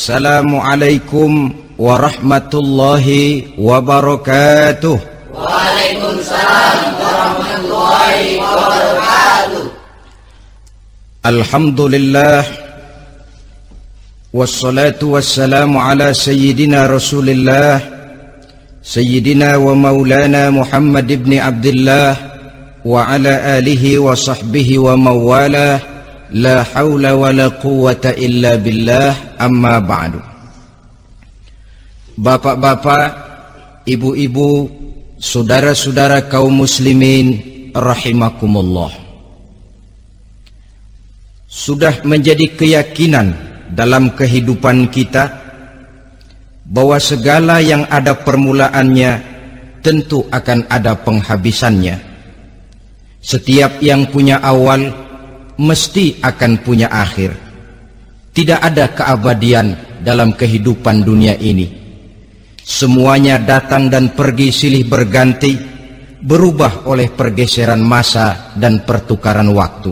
Assalamualaikum warahmatullahi wabarakatuh. Waalaikumsalam warahmatullahi wabarakatuh. Alhamdulillah, wassalatu wassalamu ala sayyidina Rasulillah, sayyidina wa maulana Muhammad ibn Abdullah wa ala alihi wa sahbihi wa mawalah. La haula wa la quwwata illa billah, amma ba'du. Bapak-bapak, ibu-ibu, saudara-saudara kaum muslimin rahimakumullah. Sudah menjadi keyakinan dalam kehidupan kita bahwa segala yang ada permulaannya tentu akan ada penghabisannya. Setiap yang punya awal mesti akan punya akhir. Tidak ada keabadian dalam kehidupan dunia ini. Semuanya datang dan pergi silih berganti, berubah oleh pergeseran masa dan pertukaran waktu.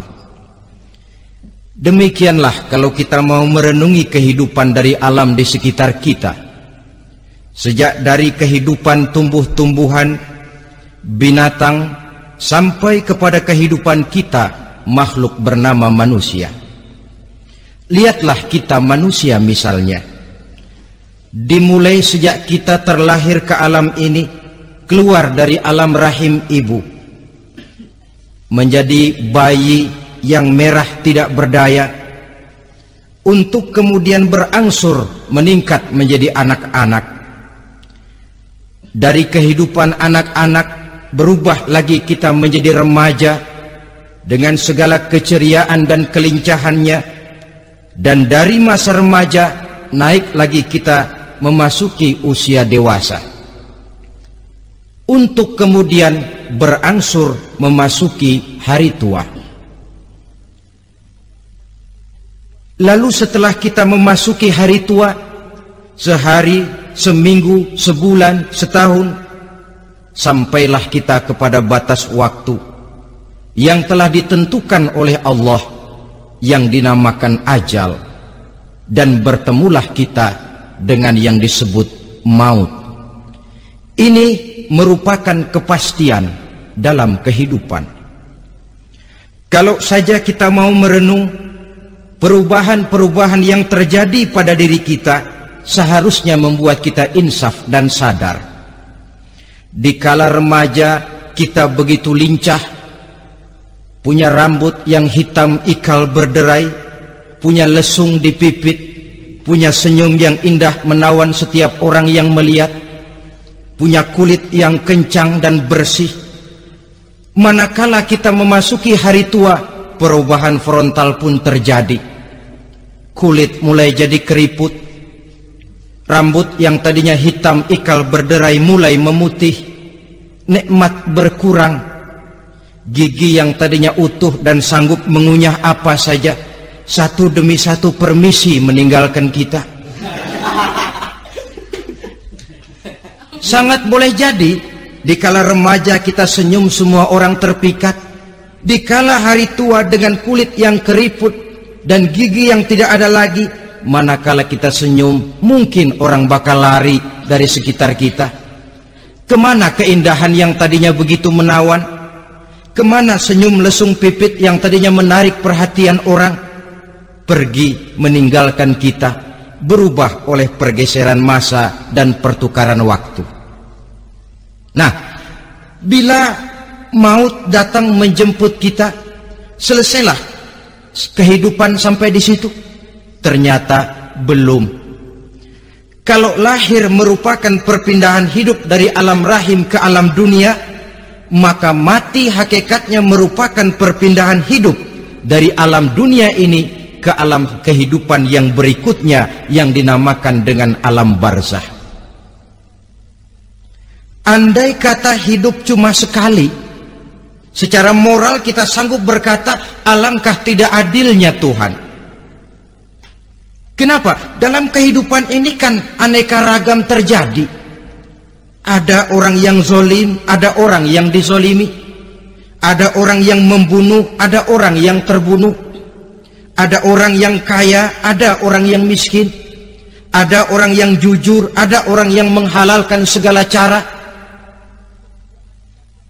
Demikianlah kalau kita mau merenungi kehidupan dari alam di sekitar kita. Sejak dari kehidupan tumbuh-tumbuhan, binatang, sampai kepada kehidupan kita, makhluk bernama manusia. Lihatlah kita manusia misalnya. Dimulai sejak kita terlahir ke alam ini, keluar dari alam rahim ibu, menjadi bayi yang merah tidak berdaya, untuk kemudian berangsur meningkat menjadi anak-anak. Dari kehidupan anak-anak berubah lagi kita menjadi remaja dengan segala keceriaan dan kelincahannya, dan dari masa remaja naik lagi kita memasuki usia dewasa, untuk kemudian berangsur memasuki hari tua. Lalu setelah kita memasuki hari tua, sehari, seminggu, sebulan, setahun, sampailah kita kepada batas waktu yang telah ditentukan oleh Allah, yang dinamakan ajal, dan bertemulah kita dengan yang disebut maut. Ini merupakan kepastian dalam kehidupan. Kalau saja kita mau merenung perubahan-perubahan yang terjadi pada diri kita, seharusnya membuat kita insaf dan sadar. Dikala remaja kita begitu lincah, punya rambut yang hitam ikal berderai, punya lesung di pipit, punya senyum yang indah menawan setiap orang yang melihat, punya kulit yang kencang dan bersih. Manakala kita memasuki hari tua, perubahan frontal pun terjadi. Kulit mulai jadi keriput, rambut yang tadinya hitam ikal berderai mulai memutih, nikmat berkurang. Gigi yang tadinya utuh dan sanggup mengunyah apa saja, satu demi satu permisi meninggalkan kita. Sangat boleh jadi dikala remaja kita senyum semua orang terpikat, dikala hari tua dengan kulit yang keriput dan gigi yang tidak ada lagi, manakala kita senyum mungkin orang bakal lari dari sekitar kita. Kemana keindahan yang tadinya begitu menawan? Kemana senyum lesung pipit yang tadinya menarik perhatian orang? Pergi meninggalkan kita, berubah oleh pergeseran masa dan pertukaran waktu. Nah, bila maut datang menjemput kita, selesailah kehidupan sampai di situ? Ternyata belum. Kalau lahir merupakan perpindahan hidup dari alam rahim ke alam dunia, maka mati hakikatnya merupakan perpindahan hidup dari alam dunia ini ke alam kehidupan yang berikutnya, yang dinamakan dengan alam barzah. Andai kata hidup cuma sekali, secara moral kita sanggup berkata, alangkah tidak adilnya Tuhan. Kenapa? Dalam kehidupan ini kan aneka ragam terjadi. Ada orang yang zolim, ada orang yang dizolimi. Ada orang yang membunuh, ada orang yang terbunuh. Ada orang yang kaya, ada orang yang miskin. ada orang yang jujur, ada orang yang menghalalkan segala cara,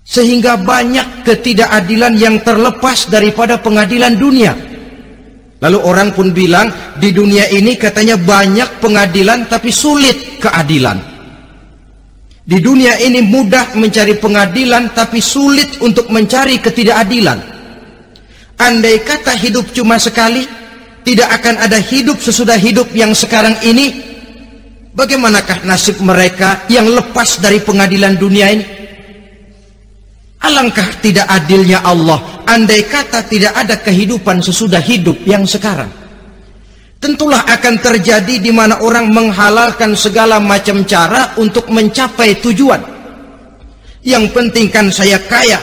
sehingga banyak ketidakadilan yang terlepas daripada pengadilan dunia. Lalu orang pun bilang, di dunia ini katanya banyak pengadilan tapi sulit keadilan. Di dunia ini mudah mencari pengadilan tapi sulit untuk mencari ketidakadilan. Andai kata hidup cuma sekali, tidak akan ada hidup sesudah hidup yang sekarang ini. Bagaimanakah nasib mereka yang lepas dari pengadilan dunia ini? Alangkah tidak adilnya Allah, andai kata tidak ada kehidupan sesudah hidup yang sekarang. Tentulah akan terjadi di mana orang menghalalkan segala macam cara untuk mencapai tujuan. Yang penting kan saya kaya,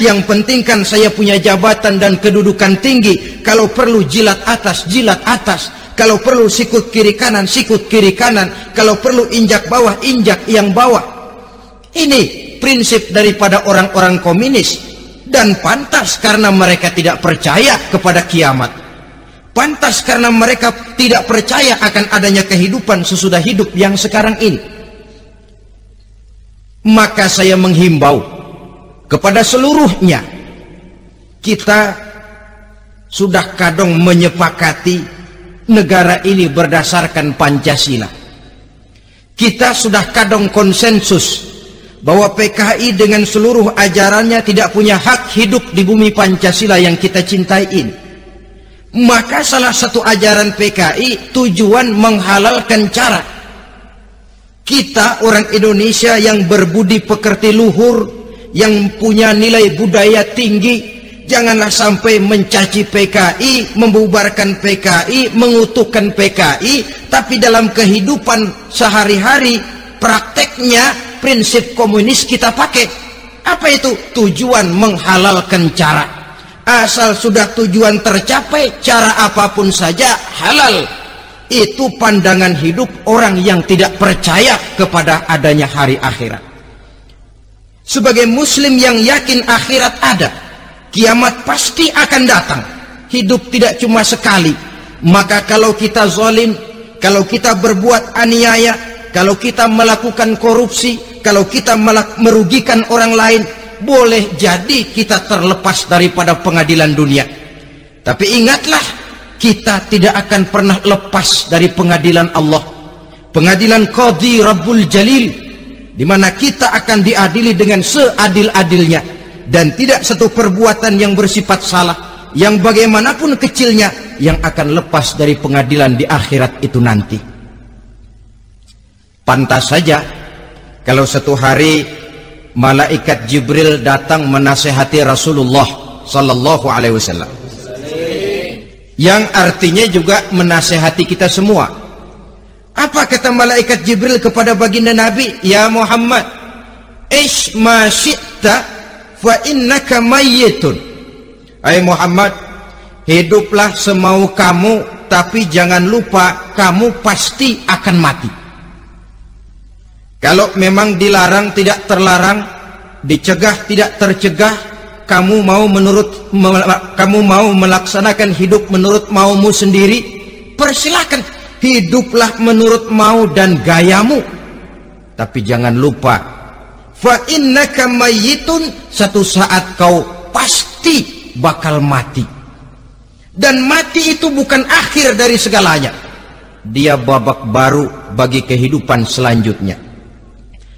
yang penting kan saya punya jabatan dan kedudukan tinggi. Kalau perlu jilat atas, jilat atas. Kalau perlu sikut kiri kanan, sikut kiri kanan. Kalau perlu injak bawah, injak yang bawah. Ini prinsip daripada orang-orang komunis, dan pantas karena mereka tidak percaya kepada kiamat, pantas karena mereka tidak percaya akan adanya kehidupan sesudah hidup yang sekarang ini. Maka saya menghimbau kepada seluruhnya, kita sudah kadung menyepakati negara ini berdasarkan Pancasila. Kita sudah kadung konsensus bahwa PKI dengan seluruh ajarannya tidak punya hak hidup di bumi Pancasila yang kita cintai ini. Maka salah satu ajaran PKI tujuan menghalalkan cara. Kita orang Indonesia yang berbudi pekerti luhur, yang punya nilai budaya tinggi, janganlah sampai mencaci PKI, membubarkan PKI, mengutukkan PKI, tapi dalam kehidupan sehari-hari prakteknya prinsip komunis kita pakai. Apa itu? Tujuan menghalalkan cara. Asal sudah tujuan tercapai, cara apapun saja halal. Itu pandangan hidup orang yang tidak percaya kepada adanya hari akhirat. Sebagai muslim yang yakin akhirat ada, kiamat pasti akan datang. Hidup tidak cuma sekali. Maka kalau kita zalim, kalau kita berbuat aniaya, kalau kita melakukan korupsi, kalau kita merugikan orang lain, boleh jadi kita terlepas daripada pengadilan dunia. Tapi ingatlah, kita tidak akan pernah lepas dari pengadilan Allah, pengadilan Qadhi Rabbul Jalil, di mana kita akan diadili dengan seadil-adilnya, dan tidak satu perbuatan yang bersifat salah, yang bagaimanapun kecilnya, yang akan lepas dari pengadilan di akhirat itu nanti. Pantas saja kalau satu hari malaikat Jibril datang menasihati Rasulullah sallallahu alaihi wasallam, yang artinya juga menasihati kita semua. Apa kata malaikat Jibril kepada baginda Nabi? Ya Muhammad, ish ma syi'ta fa innaka mayyitun. Hai Muhammad, hiduplah semau kamu, tapi jangan lupa kamu pasti akan mati. Kalau memang dilarang tidak terlarang, dicegah tidak tercegah, kamu mau melaksanakan hidup menurut maumu sendiri, persilakan, hiduplah menurut mau dan gayamu. Tapi jangan lupa, fa innaka mayyitun, satu saat kau pasti bakal mati. Dan mati itu bukan akhir dari segalanya, dia babak baru bagi kehidupan selanjutnya.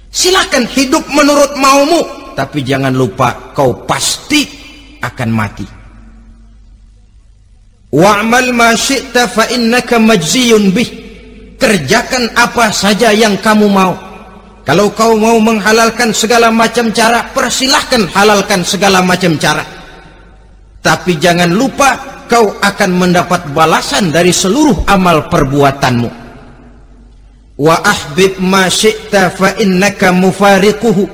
Silakan hidup menurut maumu, tapi jangan lupa kau pasti akan mati. Wa'mal ma syi'ta fa innaka majziyun bih. Kerjakan apa saja yang kamu mau. Kalau kau mau menghalalkan segala macam cara, persilahkan halalkan segala macam cara. Tapi jangan lupa kau akan mendapat balasan dari seluruh amal perbuatanmu. Wa ahbib ma syi'ta fa innaka mufariquhu.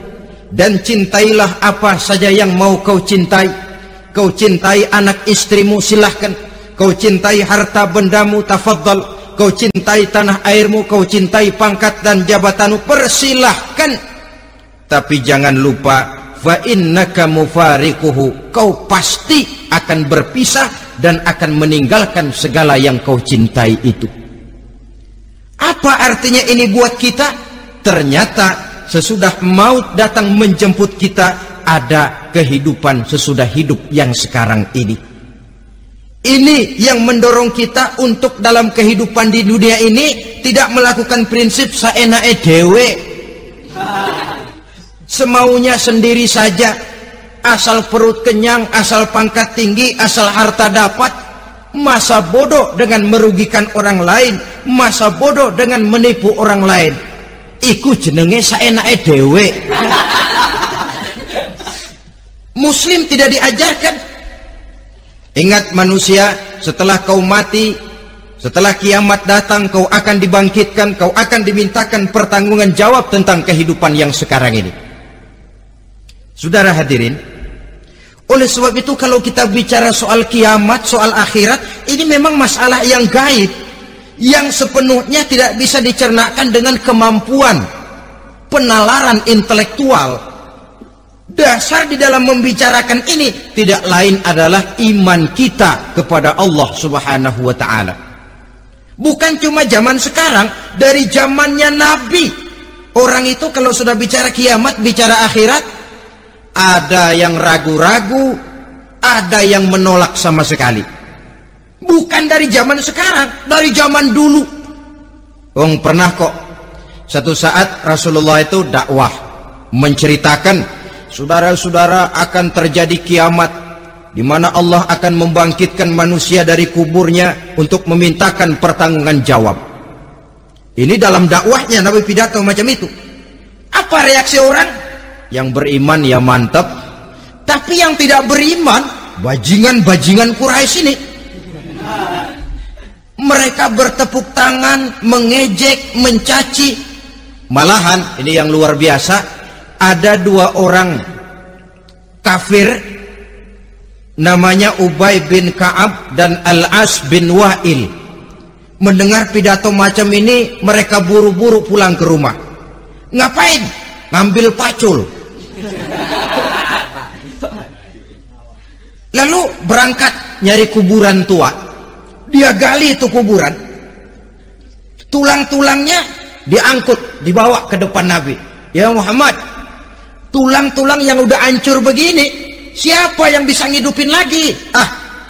Dan cintailah apa saja yang mau kau cintai. Kau cintai anak istrimu, silahkan. Kau cintai harta bendamu, tafadhal. Kau cintai tanah airmu, kau cintai pangkat dan jabatanmu, persilahkan. Tapi jangan lupa, fa innaka mufariquhu, kau pasti akan berpisah dan akan meninggalkan segala yang kau cintai itu. Apa artinya ini buat kita? Ternyata sesudah maut datang menjemput kita, ada kehidupan sesudah hidup yang sekarang ini. Ini yang mendorong kita untuk dalam kehidupan di dunia ini tidak melakukan prinsip saenake dewe, semaunya sendiri saja, asal perut kenyang, asal pangkat tinggi, asal harta dapat. Masa bodoh dengan merugikan orang lain, masa bodoh dengan menipu orang lain. Iku jenenge saenake dewe. Muslim tidak diajarkan. Ingat manusia, setelah kau mati, setelah kiamat datang, kau akan dibangkitkan, kau akan dimintakan pertanggungan jawab tentang kehidupan yang sekarang ini. Saudara hadirin, oleh sebab itu kalau kita bicara soal kiamat, soal akhirat, ini memang masalah yang gaib, yang sepenuhnya tidak bisa dicernakan dengan kemampuan penalaran intelektual. Dasar di dalam membicarakan ini tidak lain adalah iman kita kepada Allah Subhanahu wa ta'ala. Bukan cuma zaman sekarang, dari zamannya Nabi. Orang itu kalau sudah bicara kiamat, bicara akhirat, ada yang ragu-ragu, ada yang menolak sama sekali. Bukan dari zaman sekarang, dari zaman dulu. Pernah kok satu saat Rasulullah itu dakwah menceritakan, saudara-saudara, akan terjadi kiamat di mana Allah akan membangkitkan manusia dari kuburnya untuk memintakan pertanggungan jawab. Ini dalam dakwahnya Nabi pidato macam itu. Apa reaksi orang? Yang beriman ya mantap, tapi yang tidak beriman, bajingan-bajingan Quraisy ini, mereka bertepuk tangan, mengejek, mencaci. Malahan ini yang luar biasa, ada dua orang kafir namanya Ubay bin Ka'ab dan Al-As bin Wa'il. Mendengar pidato macam ini, mereka buru-buru pulang ke rumah. Ngapain? Ngambil pacul. Lalu berangkat nyari kuburan tua. Dia gali itu kuburan, tulang-tulangnya diangkut, dibawa ke depan Nabi. Ya Muhammad, tulang-tulang yang udah hancur begini, siapa yang bisa ngidupin lagi?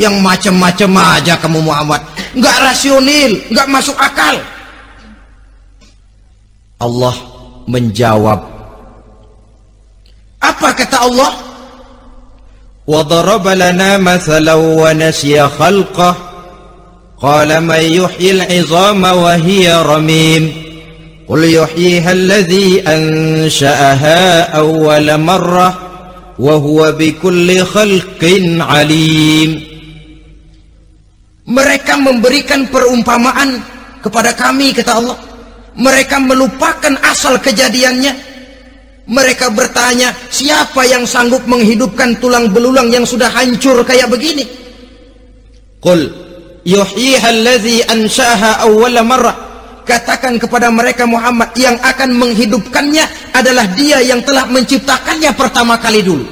Yang macam-macam aja kamu Muhammad, nggak rasional, nggak masuk akal. Allah menjawab. Apa kata Allah? وَضَرَبَ لَنَا مَثَلًا وَنَسِيَ خَلْقَهُ قَالَ مَنْ يُحْيِي الْعِظَامَ وَهِيَ رَمِيمٌ قُلْ يُحْيِيهَا الَّذِي أَنْشَأَهَا أَوَّلَ مَرَّةٍ وَهُوَ بِكُلِّ خَلْقٍ عَلِيمٌ. Mereka memberikan perumpamaan kepada kami, kata Allah. Mereka melupakan asal kejadiannya. Mereka bertanya, siapa yang sanggup menghidupkan tulang belulang yang sudah hancur kayak begini? Qul yuhyiha allazi ansha'aha awwala marrah. Katakan kepada mereka Muhammad, yang akan menghidupkannya adalah dia yang telah menciptakannya pertama kali dulu.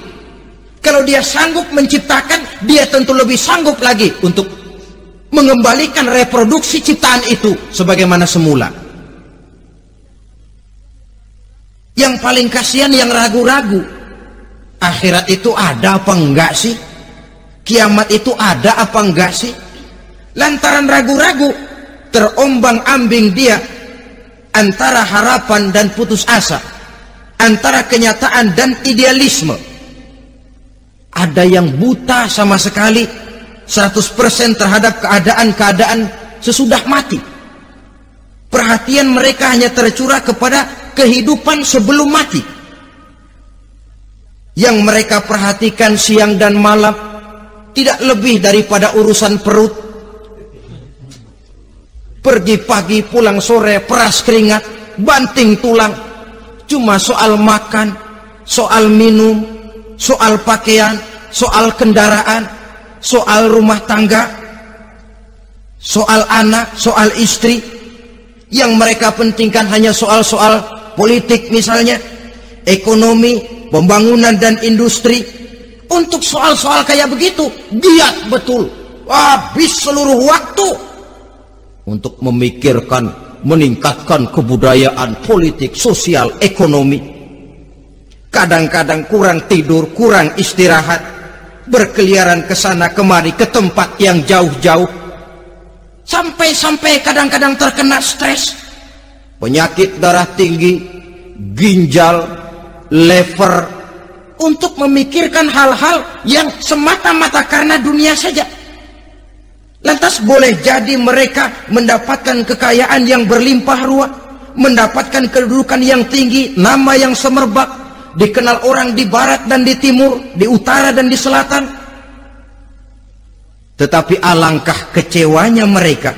Kalau dia sanggup menciptakan, dia tentu lebih sanggup lagi untuk mengembalikan reproduksi ciptaan itu sebagaimana semula. Yang paling kasihan yang ragu-ragu. Akhirat itu ada apa enggak sih? Kiamat itu ada apa enggak sih? Lantaran ragu-ragu, terombang-ambing dia antara harapan dan putus asa, antara kenyataan dan idealisme. Ada yang buta sama sekali 100% terhadap keadaan-keadaan sesudah mati. Perhatian mereka hanya tercurah kepada kehidupan sebelum mati. Yang mereka perhatikan siang dan malam tidak lebih daripada urusan perut. Pergi pagi, pulang sore, peras keringat, banting tulang. Cuma soal makan, soal minum, soal pakaian, soal kendaraan, soal rumah tangga, soal anak, soal istri. Yang mereka pentingkan hanya soal-soal politik misalnya, ekonomi, pembangunan dan industri. Untuk soal-soal kayak begitu, giat betul. Habis seluruh waktu untuk memikirkan meningkatkan kebudayaan, politik, sosial, ekonomi. Kadang-kadang kurang tidur, kurang istirahat, berkeliaran ke sana kemari ke tempat yang jauh-jauh, sampai kadang-kadang terkena stres, penyakit darah tinggi, ginjal, liver, untuk memikirkan hal-hal yang semata-mata karena dunia saja. Lantas boleh jadi mereka mendapatkan kekayaan yang berlimpah ruah, mendapatkan kedudukan yang tinggi, nama yang semerbak, dikenal orang di barat dan di timur, di utara dan di selatan. Tetapi alangkah kecewanya mereka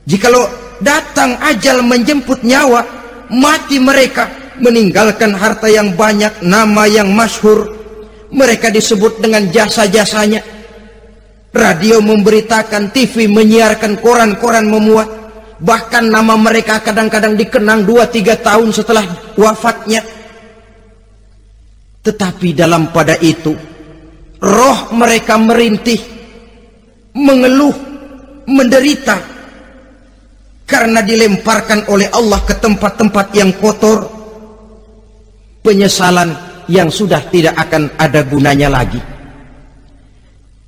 jikalau datang ajal menjemput nyawa, mati mereka, meninggalkan harta yang banyak, nama yang masyhur. Mereka disebut dengan jasa-jasanya. Radio memberitakan, TV menyiarkan, koran-koran memuat. Bahkan nama mereka kadang-kadang dikenang 2-3 tahun setelah wafatnya. Tetapi dalam pada itu, roh mereka merintih, mengeluh, menderita, karena dilemparkan oleh Allah ke tempat-tempat yang kotor. Penyesalan yang sudah tidak akan ada gunanya lagi.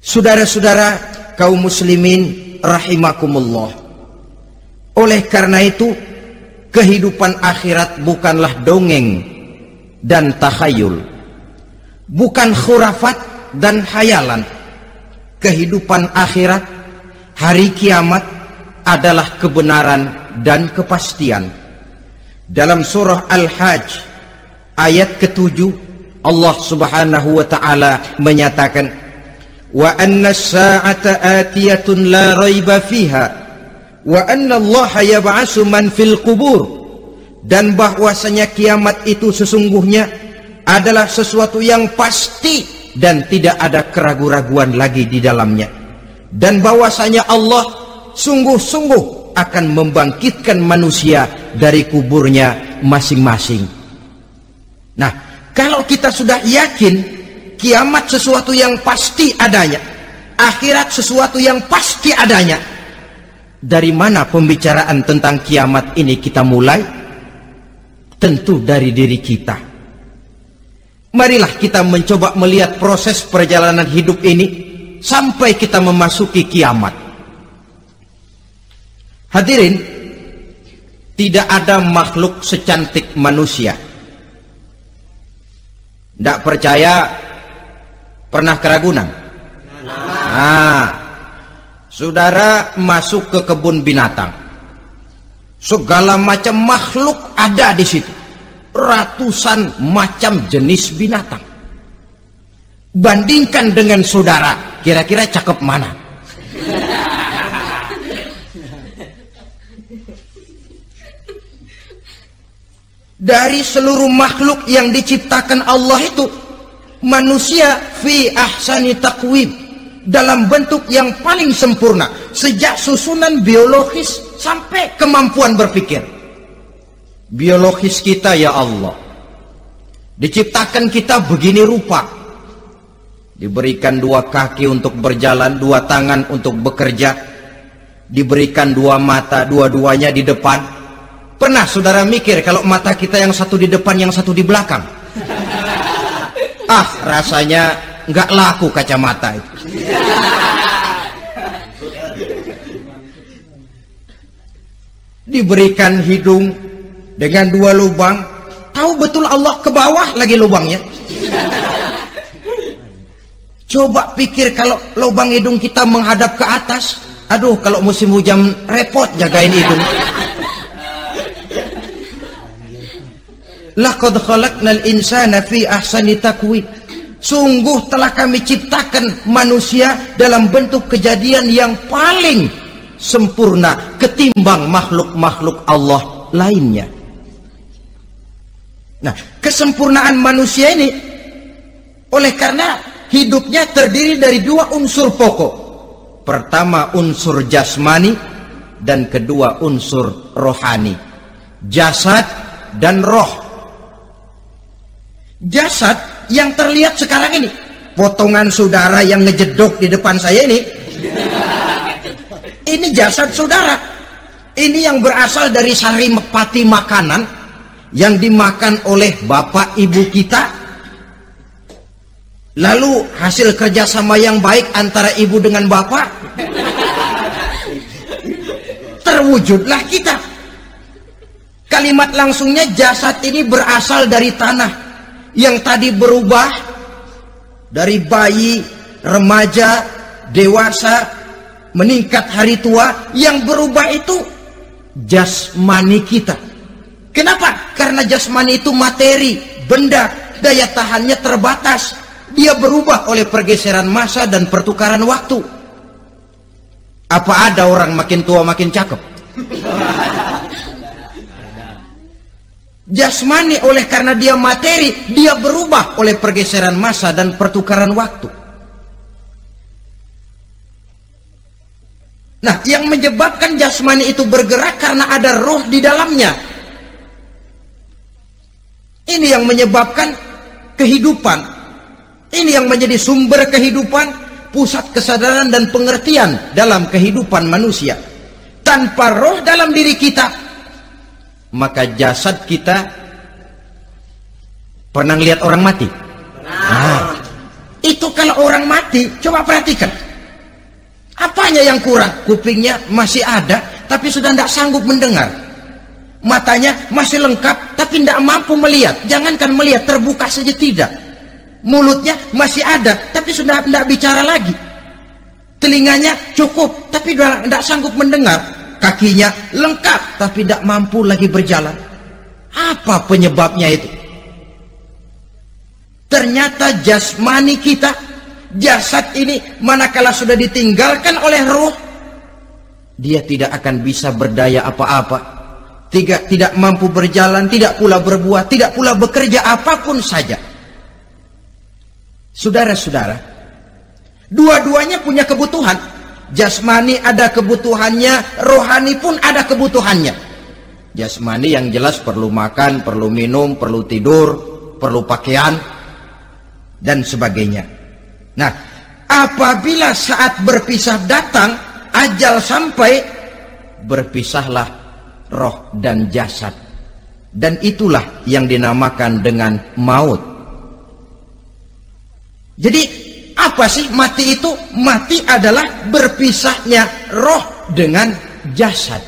Saudara-saudara kaum muslimin rahimakumullah, oleh karena itu kehidupan akhirat bukanlah dongeng dan takhayul, bukan khurafat dan hayalan. Kehidupan akhirat, hari kiamat adalah kebenaran dan kepastian. Dalam surah Al-Hajj ayat ke-7, Allah Subhanahu wa taala menyatakan, wa anna as-sa'ata atiyatun la raiba fiha wa anna Allah yab'atsu man fil qubur, dan bahwasanya kiamat itu sesungguhnya adalah sesuatu yang pasti dan tidak ada keraguan-raguan lagi di dalamnya, dan bahwasanya Allah sungguh-sungguh akan membangkitkan manusia dari kuburnya masing-masing. Nah, kalau kita sudah yakin kiamat sesuatu yang pasti adanya, akhirat sesuatu yang pasti adanya, dari mana pembicaraan tentang kiamat ini kita mulai? Tentu dari diri kita. Marilah kita mencoba melihat proses perjalanan hidup ini sampai kita memasuki kiamat. Hadirin, tidak ada makhluk secantik manusia. Tidak percaya? Pernah keragunan? Nah, saudara masuk ke kebun binatang, segala macam makhluk ada di situ, ratusan macam jenis binatang. Bandingkan dengan saudara, kira-kira cakep mana? Dari seluruh makhluk yang diciptakan Allah itu, manusia fi ahsani taqwim, dalam bentuk yang paling sempurna, sejak susunan biologis sampai kemampuan berpikir. Biologis kita ya Allah, diciptakan kita begini rupa, diberikan 2 kaki untuk berjalan, 2 tangan untuk bekerja, diberikan 2 mata, dua-duanya di depan. Pernah saudara mikir kalau mata kita yang satu di depan, yang satu di belakang? Ah, rasanya nggak laku kacamata itu. Diberikan hidung dengan 2 lubang, tahu betul Allah ke bawah lagi lubangnya. Coba pikir kalau lubang hidung kita menghadap ke atas, aduh, kalau musim hujan repot jagain hidung. Laqad khalaqnal insana fi ahsani taqwim. Sungguh telah kami ciptakan manusia dalam bentuk kejadian yang paling sempurna ketimbang makhluk-makhluk Allah lainnya. Nah, kesempurnaan manusia ini oleh karena hidupnya terdiri dari 2 unsur pokok. Pertama unsur jasmani dan kedua unsur rohani, jasad dan roh. Jasad yang terlihat sekarang ini, potongan saudara yang ngejedok di depan saya ini jasad saudara. Ini yang berasal dari saripati makanan yang dimakan oleh bapak ibu kita. Lalu hasil kerjasama yang baik antara ibu dengan bapak, terwujudlah kita. Kalimat langsungnya, jasad ini berasal dari tanah yang tadi berubah dari bayi, remaja, dewasa, meningkat hari tua. Yang berubah itu jasmani kita. Kenapa? Karena jasmani itu materi, benda, daya tahannya terbatas. Dia berubah oleh pergeseran masa dan pertukaran waktu. Apa ada orang makin tua makin cakep? Jasmani oleh karena dia materi, dia berubah oleh pergeseran masa dan pertukaran waktu. Nah, yang menyebabkan jasmani itu bergerak karena ada roh di dalamnya. Ini yang menyebabkan kehidupan. Ini yang menjadi sumber kehidupan, pusat kesadaran dan pengertian dalam kehidupan manusia. Tanpa roh dalam diri kita, maka jasad kita, pernah lihat orang mati? Nah, itu kalau orang mati, coba perhatikan. Apanya yang kurang? Kupingnya masih ada, tapi sudah tidak sanggup mendengar. Matanya masih lengkap, tapi tidak mampu melihat. Jangankan melihat, terbuka saja tidak. Mulutnya masih ada, tapi sudah tidak bicara lagi. Telinganya cukup, tapi sudah tidak sanggup mendengar. Kakinya lengkap, tapi tidak mampu lagi berjalan. Apa penyebabnya itu? Ternyata jasmani kita, jasad ini, manakala sudah ditinggalkan oleh roh, dia tidak akan bisa berdaya apa-apa. Tidak mampu berjalan, tidak pula berbuat, tidak pula bekerja apapun saja. Saudara-saudara, dua-duanya punya kebutuhan. Jasmani ada kebutuhannya, rohani pun ada kebutuhannya. Jasmani yang jelas perlu makan, perlu minum, perlu tidur, perlu pakaian, dan sebagainya. Nah, apabila saat berpisah datang, ajal sampai, berpisahlah roh dan jasad. Dan itulah yang dinamakan dengan maut. Jadi apa sih mati itu? Mati adalah berpisahnya roh dengan jasad.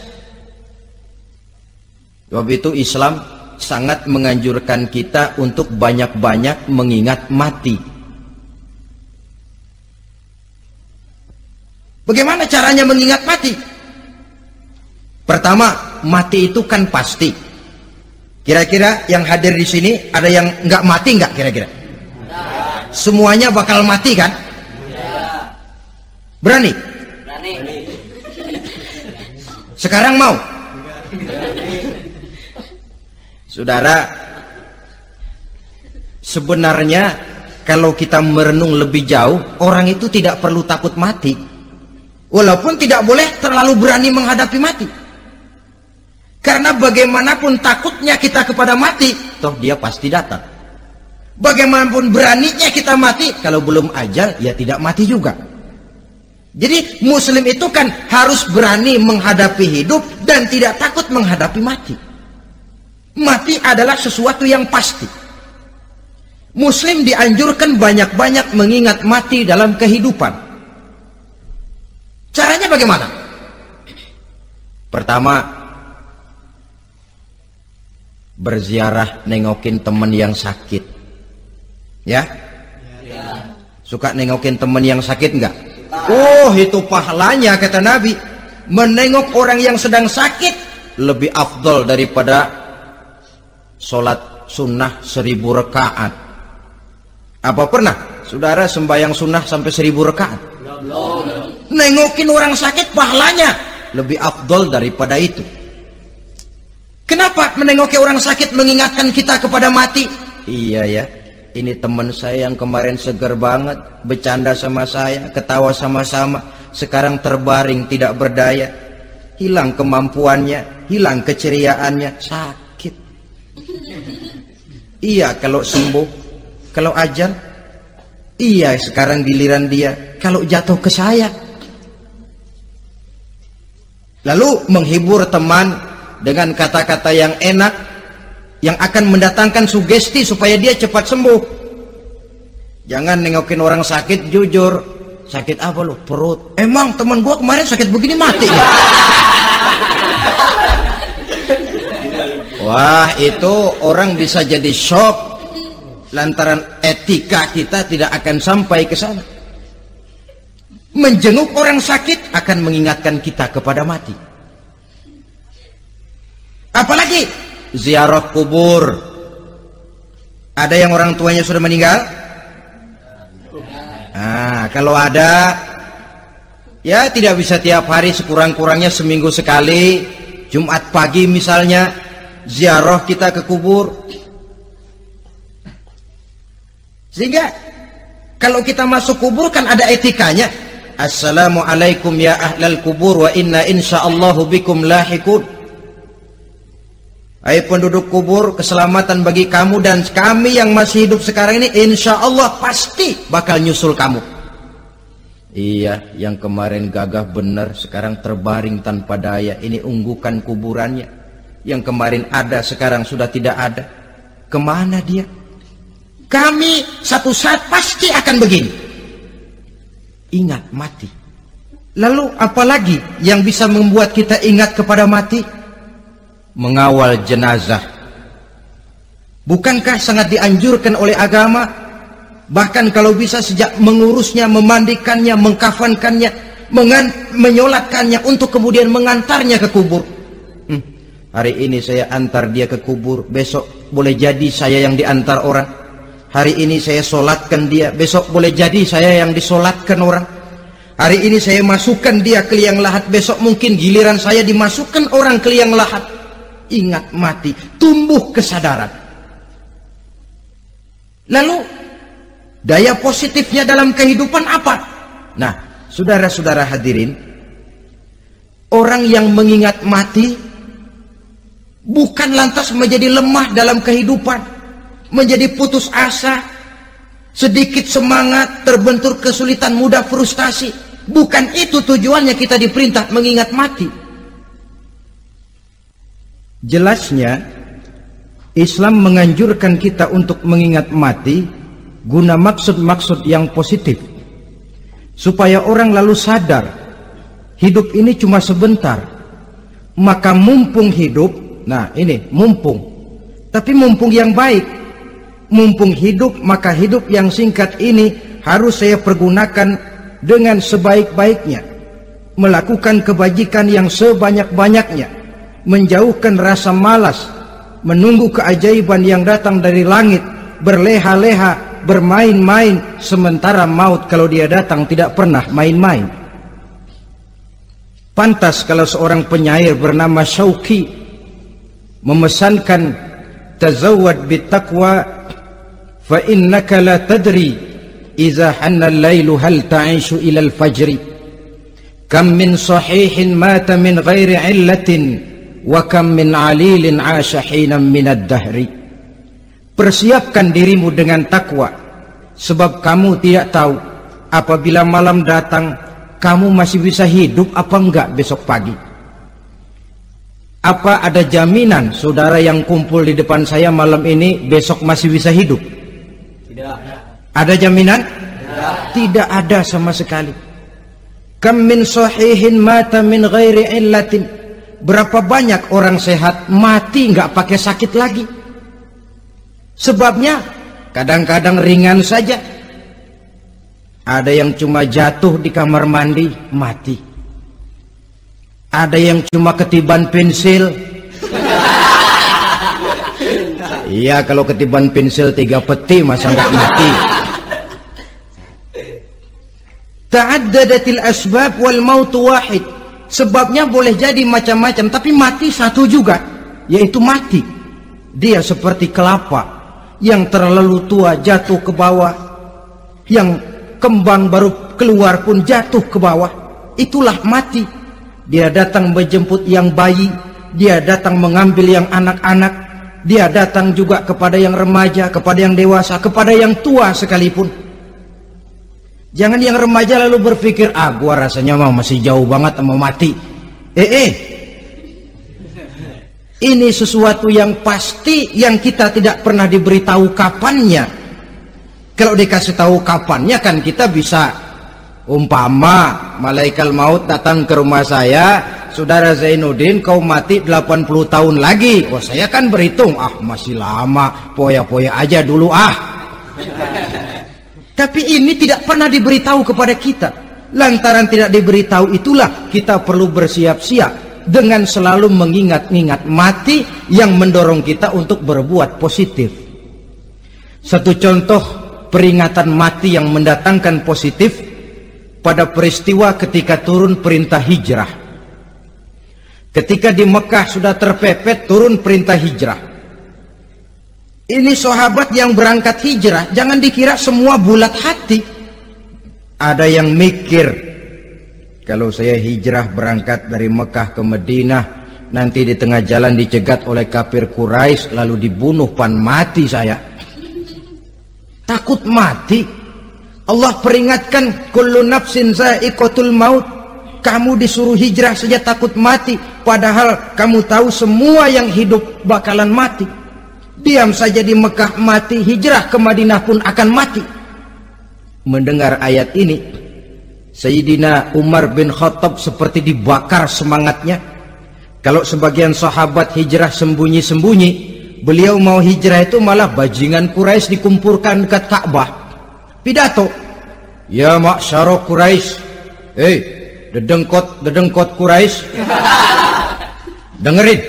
Sebab itu Islam sangat menganjurkan kita untuk banyak-banyak mengingat mati. Bagaimana caranya mengingat mati? Pertama, mati itu kan pasti. Kira-kira yang hadir di sini ada yang nggak mati nggak kira-kira? Semuanya bakal mati kan? Berani? Berani. Sekarang mau? Saudara, sebenarnya kalau kita merenung lebih jauh, orang itu tidak perlu takut mati. Walaupun tidak boleh terlalu berani menghadapi mati. Karena bagaimanapun takutnya kita kepada mati, toh dia pasti datang. Bagaimanapun beraninya kita mati, kalau belum ajal ya tidak mati juga. Jadi muslim itu kan harus berani menghadapi hidup dan tidak takut menghadapi mati. Mati adalah sesuatu yang pasti. Muslim dianjurkan banyak-banyak mengingat mati dalam kehidupan. Caranya bagaimana? Pertama, berziarah nengokin teman yang sakit. Ya? Suka nengokin teman yang sakit enggak? Oh, itu pahalanya kata Nabi. Menengok orang yang sedang sakit lebih afdol daripada sholat sunnah 1000 rakaat. Apa pernah saudara sembahyang sunnah sampai 1000 rakaat? Nengokin orang sakit pahalanya lebih afdol daripada itu. Kenapa menengoki orang sakit mengingatkan kita kepada mati? Iya ya, ini teman saya yang kemarin seger banget, bercanda sama saya, ketawa sama-sama, sekarang terbaring tidak berdaya, hilang kemampuannya, hilang keceriaannya, sakit. Iya kalau sembuh, kalau ajal, iya sekarang giliran dia, kalau jatuh ke saya. lalu menghibur teman dengan kata-kata yang enak yang akan mendatangkan sugesti supaya dia cepat sembuh. Jangan nengokin orang sakit jujur, sakit apa lu? Perut. Emang teman gua kemarin sakit begini mati ya? Wah, itu orang bisa jadi shock lantaran etika kita tidak akan sampai ke sana. Menjenguk orang sakit akan mengingatkan kita kepada mati. Apalagi ziarah kubur. Ada yang orang tuanya sudah meninggal? Nah, kalau ada, ya tidak bisa tiap hari, sekurang-kurangnya seminggu sekali. Jumat pagi misalnya, ziarah kita ke kubur. Sehingga kalau kita masuk kubur kan ada etikanya. Assalamualaikum ya ahlal kubur wa inna insyaallahu bikum lahikun. Hai penduduk kubur, keselamatan bagi kamu dan kami yang masih hidup sekarang ini insya Allah pasti bakal nyusul kamu. Iya, yang kemarin gagah benar sekarang terbaring tanpa daya. Ini unggukan kuburannya. Yang kemarin ada sekarang sudah tidak ada. Kemana dia? Kami satu saat pasti akan begini. Ingat mati. Lalu apalagi yang bisa membuat kita ingat kepada mati? Mengawal jenazah. Bukankah sangat dianjurkan oleh agama? Bahkan kalau bisa sejak mengurusnya, memandikannya, mengkafankannya, menyolatkannya untuk kemudian mengantarnya ke kubur. Hari ini saya antar dia ke kubur, besok boleh jadi saya yang diantar orang. Hari ini saya solatkan dia, besok boleh jadi saya yang disolatkan orang. Hari ini saya masukkan dia ke liang lahat, besok mungkin giliran saya dimasukkan orang ke liang lahat. Ingat mati, tumbuh kesadaran. Lalu daya positifnya dalam kehidupan apa? Nah, saudara-saudara hadirin, orang yang mengingat mati bukan lantas menjadi lemah dalam kehidupan, menjadi putus asa, sedikit semangat, terbentur kesulitan, mudah frustasi. Bukan itu tujuannya kita diperintah mengingat mati. Jelasnya Islam menganjurkan kita untuk mengingat mati guna maksud-maksud yang positif, supaya orang lalu sadar hidup ini cuma sebentar. Maka mumpung hidup, nah ini mumpung, tapi mumpung yang baik. Mumpung hidup, maka hidup yang singkat ini harus saya pergunakan dengan sebaik-baiknya, melakukan kebajikan yang sebanyak-banyaknya, menjauhkan rasa malas, menunggu keajaiban yang datang dari langit, berleha-leha, bermain-main, sementara maut kalau dia datang tidak pernah main-main. Pantas kalau seorang penyair bernama Syauqi memesankan, tazawwad bittaqwa fa innaka la tadri idza hanna al-lailu hal ta'ishu ila al-fajri, kam min sahihin mata min ghairi illatin wa kam min alilin 'asha hinan min ad-dahri. Persiapkan dirimu dengan takwa, sebab kamu tidak tahu apabila malam datang kamu masih bisa hidup apa enggak besok pagi. Apa ada jaminan saudara yang kumpul di depan saya malam ini besok masih bisa hidup? Tidak. Ada jaminan? Tidak ada sama sekali. Kam min sahihin mata min ghairi illatin. Berapa banyak orang sehat mati nggak pakai sakit lagi. Sebabnya kadang-kadang ringan saja. Ada yang cuma jatuh di kamar mandi mati. Ada yang cuma ketiban pensil. Iya, kalau ketiban pensil 3 peti masa nggak mati. Ta'addadatil asbab wal mautu wahid. Sebabnya boleh jadi macam-macam, tapi mati satu juga, yaitu mati. Dia seperti kelapa yang terlalu tua jatuh ke bawah, yang kembang baru keluar pun jatuh ke bawah. Itulah mati. Dia datang menjemput yang bayi, dia datang mengambil yang anak-anak, dia datang juga kepada yang remaja, kepada yang dewasa, kepada yang tua sekalipun. Jangan yang remaja lalu berpikir, gua rasanya masih jauh banget mau mati. Ini sesuatu yang pasti yang kita tidak pernah diberitahu kapannya. Kalau dikasih tahu kapannya kan kita bisa, umpama malaikat maut datang ke rumah saya, saudara Zainuddin kau mati 80 tahun lagi. Oh saya kan berhitung, masih lama, poya-poya aja dulu Tapi ini tidak pernah diberitahu kepada kita. Lantaran tidak diberitahu itulah kita perlu bersiap-siap dengan selalu mengingat-ingat mati yang mendorong kita untuk berbuat positif. Satu contoh peringatan mati yang mendatangkan positif pada peristiwa ketika turun perintah hijrah. Ketika di Mekah sudah terpepet turun perintah hijrah. Ini sahabat yang berangkat hijrah, jangan dikira semua bulat hati. Ada yang mikir, kalau saya hijrah berangkat dari Mekah ke Madinah, nanti di tengah jalan dicegat oleh kafir Quraisy lalu dibunuh, mati saya. Takut mati. Allah peringatkan, kullu nafsin za'iqatul maut. Kamu disuruh hijrah saja takut mati, padahal kamu tahu semua yang hidup bakalan mati. Diam saja di Mekah mati, hijrah ke Madinah pun akan mati. Mendengar ayat ini, Sayyidina Umar bin Khattab seperti dibakar semangatnya. Kalau sebagian sahabat hijrah sembunyi-sembunyi, beliau mau hijrah itu malah bajingan Quraisy dikumpulkan dekat Ka'bah. Pidato, ya ma'syara Quraisy, dedengkot Quraisy, dengerin.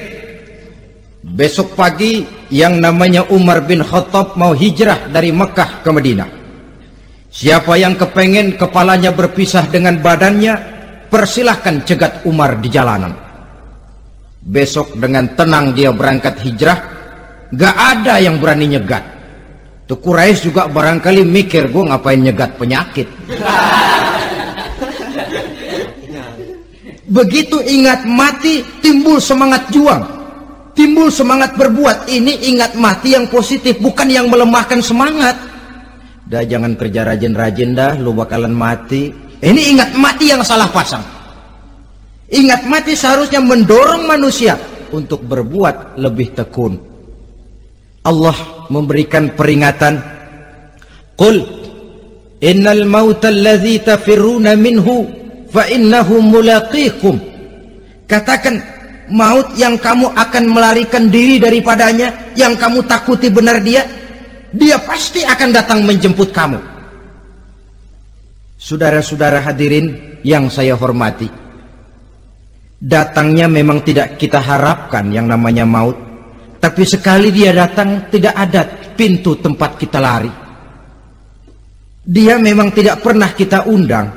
Besok pagi yang namanya Umar bin Khattab mau hijrah dari Mekah ke Madinah. Siapa yang kepengen kepalanya berpisah dengan badannya, persilahkan cegat Umar di jalanan. Besok dengan tenang dia berangkat hijrah, gak ada yang berani nyegat. Tuh Quraisy juga barangkali mikir, gue ngapain nyegat penyakit. Begitu ingat mati, timbul semangat juang, timbul semangat berbuat. Ini ingat mati yang positif, bukan yang melemahkan semangat. Dah jangan kerja rajin-rajin dah, lu bakalan mati. Ini ingat mati yang salah pasang. Ingat mati seharusnya mendorong manusia untuk berbuat lebih tekun. Allah memberikan peringatan, qul innal mauta alladzi tafirruna minhu fa innahu mulaqikum. Katakan, maut yang kamu akan melarikan diri daripadanya, yang kamu takuti benar dia pasti akan datang menjemput kamu. Saudara-saudara hadirin yang saya hormati, datangnya memang tidak kita harapkan yang namanya maut. Tapi sekali dia datang, tidak ada pintu tempat kita lari. Dia memang tidak pernah kita undang.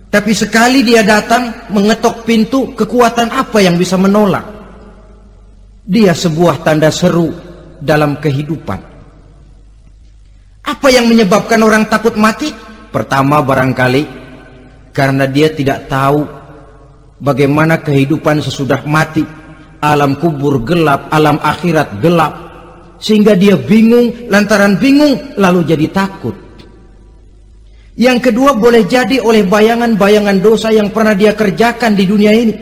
Tapi sekali dia datang, mengetok pintu, kekuatan apa yang bisa menolak? Dia sebuah tanda seru dalam kehidupan. Apa yang menyebabkan orang takut mati? Pertama barangkali karena dia tidak tahu bagaimana kehidupan sesudah mati. Alam kubur gelap, alam akhirat gelap, sehingga dia bingung. Lantaran bingung lalu jadi takut. Yang kedua boleh jadi oleh bayangan-bayangan dosa yang pernah dia kerjakan di dunia ini.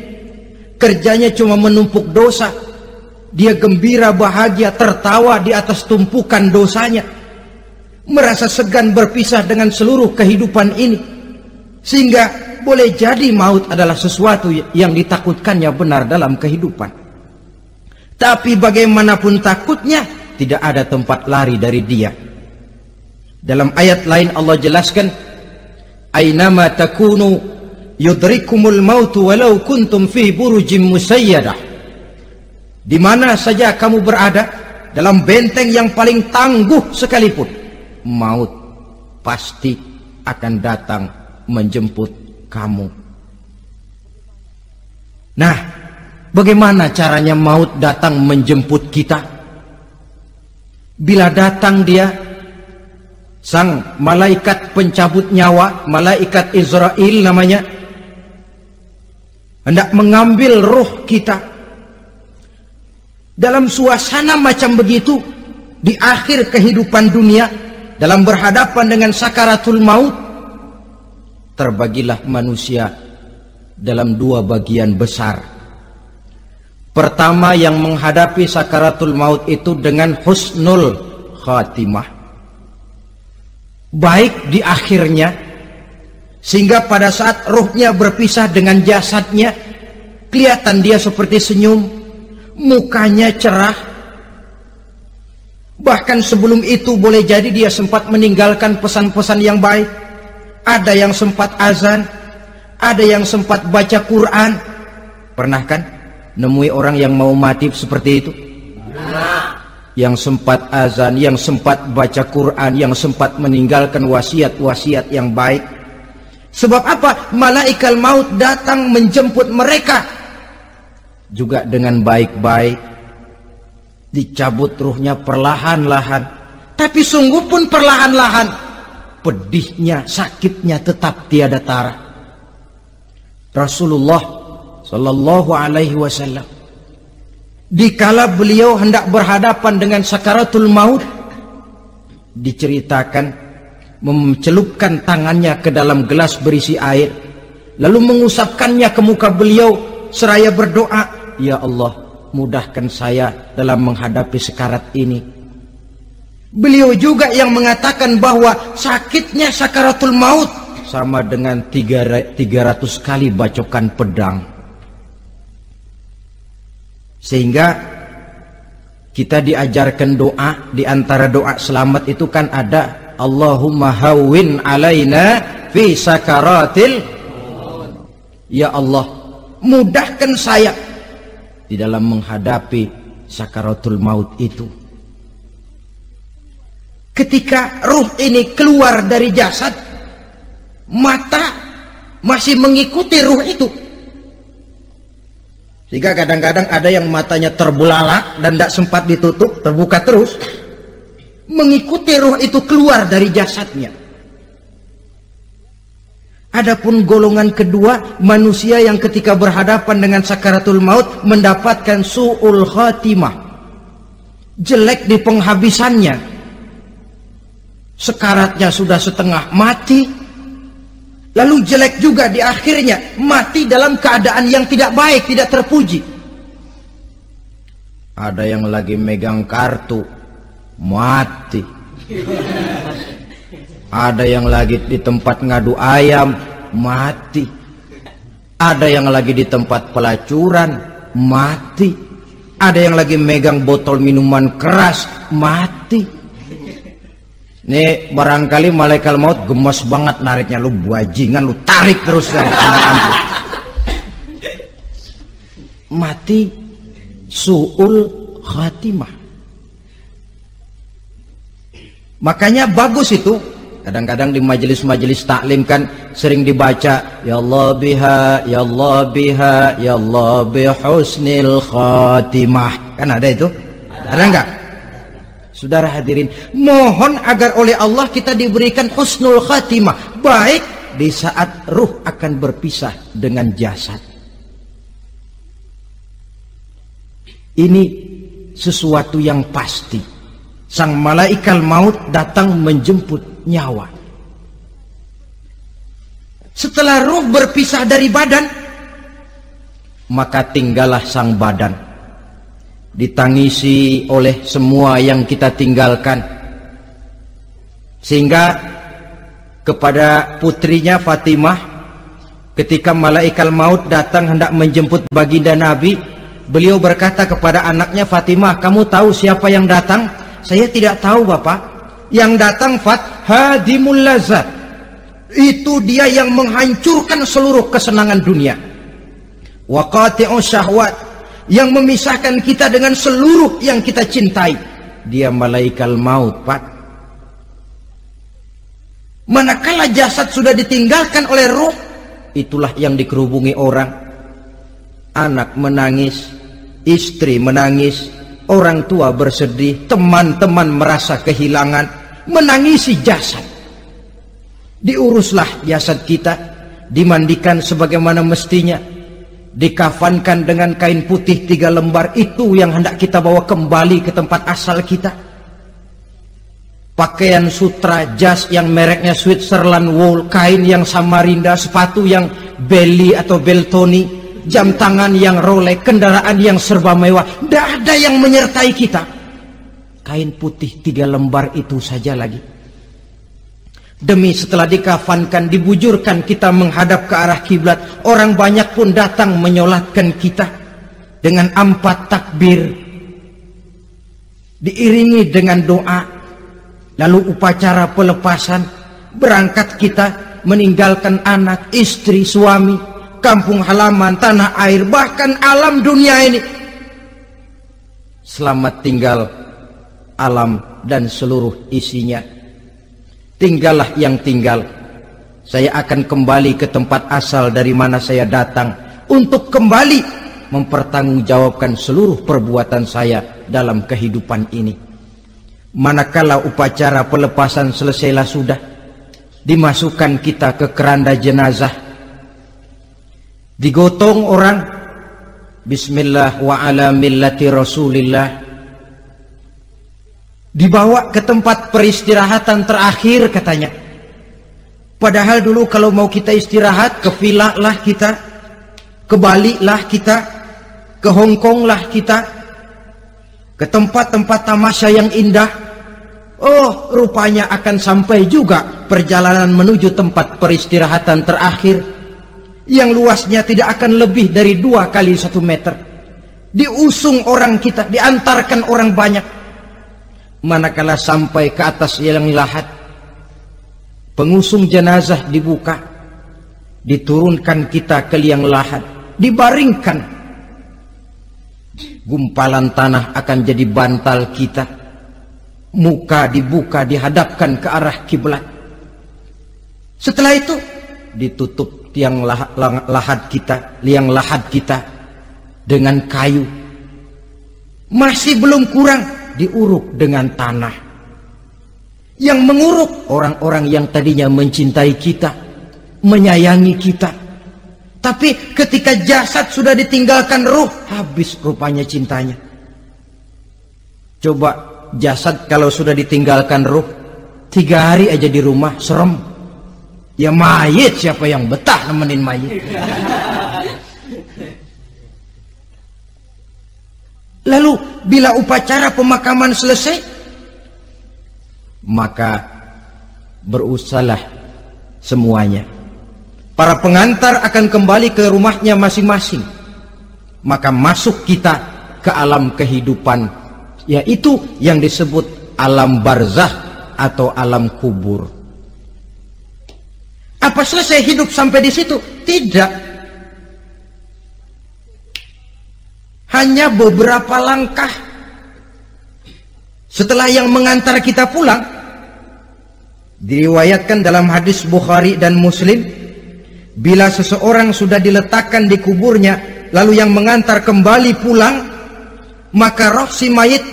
Kerjanya cuma menumpuk dosa. Dia gembira, bahagia, tertawa di atas tumpukan dosanya, merasa segan berpisah dengan seluruh kehidupan ini. Sehingga boleh jadi maut adalah sesuatu yang ditakutkannya benar dalam kehidupan. Tapi bagaimanapun takutnya, tidak ada tempat lari dari dia. Dalam ayat lain Allah jelaskan, ainama takunu yudrikumul mautu walau kuntum fi burujim musayyadah. Di mana saja kamu berada, dalam benteng yang paling tangguh sekalipun, maut pasti akan datang menjemput kamu. Nah, bagaimana caranya maut datang menjemput kita? Bila datang dia, sang malaikat pencabut nyawa, malaikat Israel namanya, hendak mengambil ruh kita. Dalam suasana macam begitu, di akhir kehidupan dunia, dalam berhadapan dengan sakaratul maut, terbagilah manusia dalam dua bagian besar. Pertama, yang menghadapi sakaratul maut itu dengan husnul khatimah, baik di akhirnya, sehingga pada saat ruhnya berpisah dengan jasadnya, kelihatan dia seperti senyum, mukanya cerah. Bahkan sebelum itu boleh jadi dia sempat meninggalkan pesan-pesan yang baik. Ada yang sempat azan, ada yang sempat baca Quran. Pernah kan nemui orang yang mau mati seperti itu? Yang sempat azan, yang sempat baca Quran, yang sempat meninggalkan wasiat-wasiat yang baik. Sebab apa? Malaikat maut datang menjemput mereka juga dengan baik-baik. Dicabut ruhnya perlahan-lahan, tapi sungguh pun perlahan-lahan. Pedihnya, sakitnya tetap tiada tara. Rasulullah Sallallahu Alaihi Wasallam, dikala beliau hendak berhadapan dengan sakaratul maut, diceritakan mencelupkan tangannya ke dalam gelas berisi air, lalu mengusapkannya ke muka beliau seraya berdoa, "Ya Allah, mudahkan saya dalam menghadapi sekarat ini." Beliau juga yang mengatakan bahwa sakitnya sakaratul maut sama dengan 300 kali bacokan pedang. Sehingga kita diajarkan doa. Di antara doa selamat itu kan ada Allahumma hawwin alaina fi sakaratil, ya Allah, mudahkan saya di dalam menghadapi sakaratul maut itu. Ketika ruh ini keluar dari jasad, mata masih mengikuti ruh itu. Sehingga kadang-kadang ada yang matanya terbelalak dan tidak sempat ditutup, terbuka terus, mengikuti ruh itu keluar dari jasadnya. Adapun golongan kedua, manusia yang ketika berhadapan dengan sakaratul maut mendapatkan su'ul khatimah, jelek di penghabisannya. Sekaratnya sudah setengah mati, lalu jelek juga di akhirnya, mati dalam keadaan yang tidak baik, tidak terpuji. Ada yang lagi megang kartu, mati. Ada yang lagi di tempat ngadu ayam, mati. Ada yang lagi di tempat pelacuran, mati. Ada yang lagi megang botol minuman keras, mati. Nih barangkali malaikat maut gemes banget nariknya, lu bajingan, lu tarik terus kan. Mati su'ul khatimah. Makanya bagus itu. Kadang-kadang di majelis-majelis taklim kan sering dibaca, ya Allah biha, ya Allah biha, ya Allah bihusnil khatimah. Kan ada itu? Ada enggak? Saudara hadirin, mohon agar oleh Allah kita diberikan husnul khatimah, baik di saat ruh akan berpisah dengan jasad. Ini sesuatu yang pasti. Sang malaikat maut datang menjemput nyawa. Setelah ruh berpisah dari badan, maka tinggallah sang badan, ditangisi oleh semua yang kita tinggalkan. Sehingga kepada putrinya Fatimah, ketika malaikat maut datang hendak menjemput baginda Nabi, beliau berkata kepada anaknya, Fatimah, kamu tahu siapa yang datang? Saya tidak tahu, Bapak. Yang datang hadimul lazat, itu dia yang menghancurkan seluruh kesenangan dunia. Wa qati'u syahwat, yang memisahkan kita dengan seluruh yang kita cintai. Dia malaikat maut, Pak. Manakala jasad sudah ditinggalkan oleh ruh, itulah yang dikerubungi orang. Anak menangis, istri menangis, orang tua bersedih, teman-teman merasa kehilangan, menangisi jasad. Diuruslah jasad kita, dimandikan sebagaimana mestinya, dikafankan dengan kain putih 3 lembar, itu yang hendak kita bawa kembali ke tempat asal kita. Pakaian sutra, jas yang mereknya Switzerland wool, kain yang Samarinda, sepatu yang Belly atau Beltoni, jam tangan yang Rolex, kendaraan yang serba mewah. Tidak ada yang menyertai kita. Kain putih 3 lembar itu saja lagi. Demi setelah dikafankan, dibujurkan kita menghadap ke arah kiblat, orang banyak pun datang menyolatkan kita dengan 4 takbir, diiringi dengan doa. Lalu upacara pelepasan, berangkat kita meninggalkan anak, istri, suami, kampung halaman, tanah air, bahkan alam dunia ini. Selamat tinggal alam dan seluruh isinya. Tinggallah yang tinggal. Saya akan kembali ke tempat asal dari mana saya datang, untuk kembali mempertanggungjawabkan seluruh perbuatan saya dalam kehidupan ini. Manakala upacara pelepasan selesailah sudah, dimasukkan kita ke keranda jenazah, digotong orang, bismillah wa ala millati rasulillah, dibawa ke tempat peristirahatan terakhir katanya. Padahal dulu kalau mau kita istirahat, ke villa lah kita, ke Bali lah kita, ke Hong Kong lah kita, ke tempat-tempat tamasya yang indah. Oh, rupanya akan sampai juga perjalanan menuju tempat peristirahatan terakhir yang luasnya tidak akan lebih dari 2 kali 1 meter. Diusung orang kita, diantarkan orang banyak. Manakala sampai ke atas liang lahat, pengusung jenazah dibuka, diturunkan kita ke liang lahat, dibaringkan. Gumpalan tanah akan jadi bantal kita. Muka dibuka, dihadapkan ke arah kiblat. Setelah itu ditutup liang lahat kita dengan kayu. Masih belum kurang, diuruk dengan tanah. Yang menguruk orang-orang yang tadinya mencintai kita, menyayangi kita. Tapi ketika jasad sudah ditinggalkan ruh, habis rupanya cintanya. Coba jasad kalau sudah ditinggalkan ruh, 3 hari aja di rumah, serem. Ya mayit, siapa yang betah nemenin mayit? Lalu bila upacara pemakaman selesai, maka berusahalah semuanya. Para pengantar akan kembali ke rumahnya masing-masing. Maka masuk kita ke alam kehidupan, yaitu yang disebut alam barzakh atau alam kubur. Apa selesai hidup sampai di situ? Tidak. Hanya beberapa langkah setelah yang mengantar kita pulang. Diriwayatkan dalam hadis Bukhari dan Muslim, bila seseorang sudah diletakkan di kuburnya, lalu yang mengantar kembali pulang, maka roh si mayit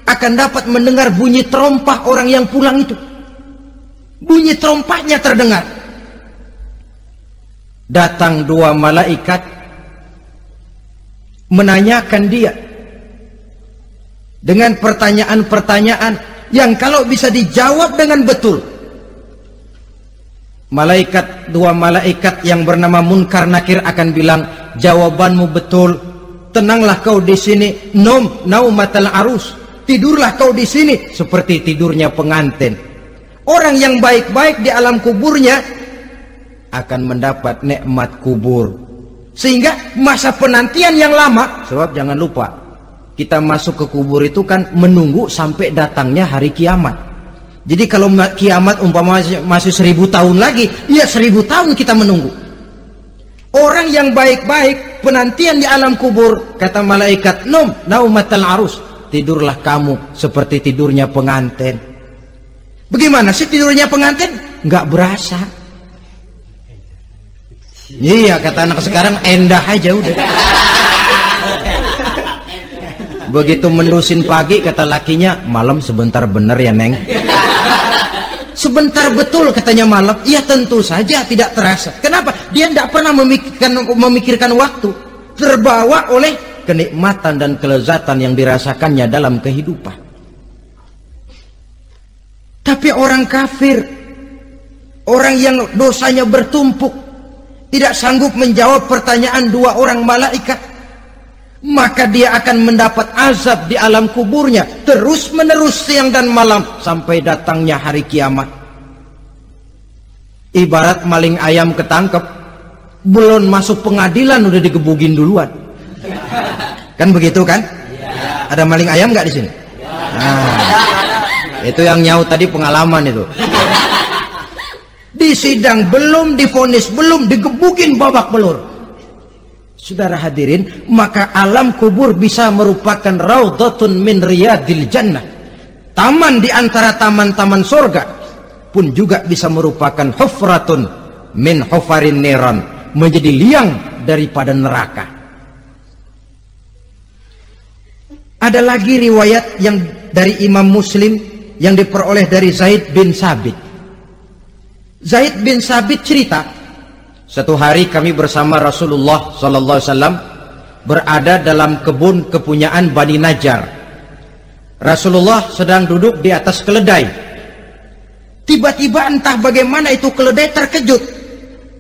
akan dapat mendengar bunyi terompah orang yang pulang itu. Bunyi terompahnya terdengar. Datang 2 malaikat menanyakan dia dengan pertanyaan-pertanyaan yang kalau bisa dijawab dengan betul. 2 malaikat yang bernama Munkar Nakir akan bilang, jawabanmu betul, tenanglah kau di sini, naumatal arus, tidurlah kau di sini seperti tidurnya pengantin. Orang yang baik-baik di alam kuburnya akan mendapat nikmat kubur, sehingga masa penantian yang lama. Sebab jangan lupa, kita masuk ke kubur itu kan menunggu sampai datangnya hari kiamat. Jadi kalau kiamat umpama masih 1000 tahun lagi, ya 1000 tahun kita menunggu. Orang yang baik-baik penantian di alam kubur, kata malaikat, naumatal arus, tidurlah kamu seperti tidurnya pengantin. Bagaimana sih tidurnya pengantin? Nggak berasa. Iya, kata anak sekarang, endah aja udah. Begitu menerusin pagi, kata lakinya, malam sebentar bener ya Neng. Sebentar betul katanya malam. Ya tentu saja tidak terasa. Kenapa? Dia tidak pernah memikirkan waktu. Terbawa oleh kenikmatan dan kelezatan yang dirasakannya dalam kehidupan. Tapi orang kafir, orang yang dosanya bertumpuk, tidak sanggup menjawab pertanyaan dua orang malaikat, maka dia akan mendapat azab di alam kuburnya terus menerus siang dan malam sampai datangnya hari kiamat. Ibarat maling ayam ketangkep, belum masuk pengadilan udah digebugin duluan. Kan begitu kan? Ada maling ayam nggak di sini? Nah, itu yang nyaut tadi pengalaman itu. Di sidang belum divonis, belum digebukin babak belur. Saudara hadirin, maka alam kubur bisa merupakan raudhatun min riyadil jannah, taman di antara taman-taman surga, pun juga bisa merupakan hufratun min hufarin niran, menjadi liang daripada neraka. Ada lagi riwayat yang dari Imam Muslim yang diperoleh dari Zaid bin Sabit. Zaid bin Sabit cerita, satu hari kami bersama Rasulullah SAW berada dalam kebun kepunyaan Bani Najjar. Rasulullah sedang duduk di atas keledai. Tiba-tiba entah bagaimana itu keledai terkejut,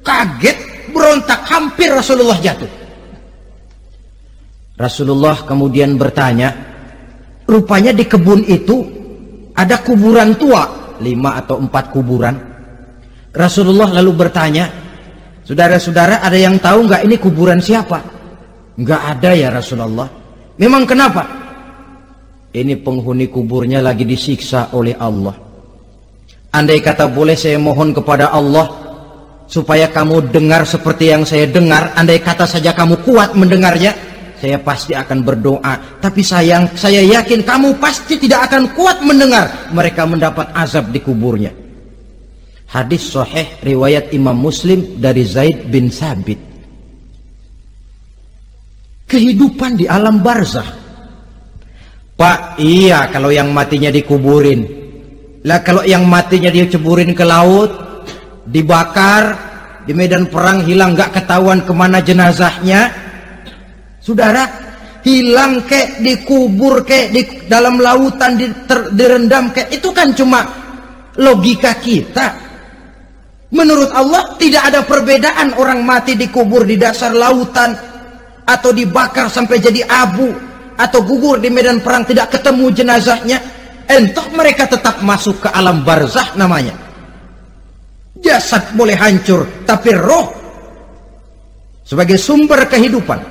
kaget, berontak, hampir Rasulullah jatuh. Rasulullah kemudian bertanya, rupanya di kebun itu ada kuburan tua, 5 atau 4 kuburan. Rasulullah lalu bertanya, saudara-saudara ada yang tahu nggak ini kuburan siapa? Nggak ada ya Rasulullah. Memang kenapa? Ini penghuni kuburnya lagi disiksa oleh Allah. Andai kata boleh saya mohon kepada Allah supaya kamu dengar seperti yang saya dengar, andai kata saja kamu kuat mendengarnya, saya pasti akan berdoa. Tapi sayang, saya yakin kamu pasti tidak akan kuat mendengar mereka mendapat azab di kuburnya. Hadis sahih riwayat Imam Muslim dari Zaid bin Sabit. Kehidupan di alam barzah. Pak, iya kalau yang matinya dikuburin. Lah kalau yang matinya dia ceburin ke laut, dibakar, di medan perang hilang gak ketahuan kemana jenazahnya. Saudara, hilang kek, dikubur kek, di dalam lautan direndam kek, itu kan cuma logika kita. Menurut Allah tidak ada perbedaan orang mati dikubur di dasar lautan atau dibakar sampai jadi abu atau gugur di medan perang tidak ketemu jenazahnya. Entah mereka tetap masuk ke alam barzah namanya. Jasad boleh hancur, tapi roh sebagai sumber kehidupan,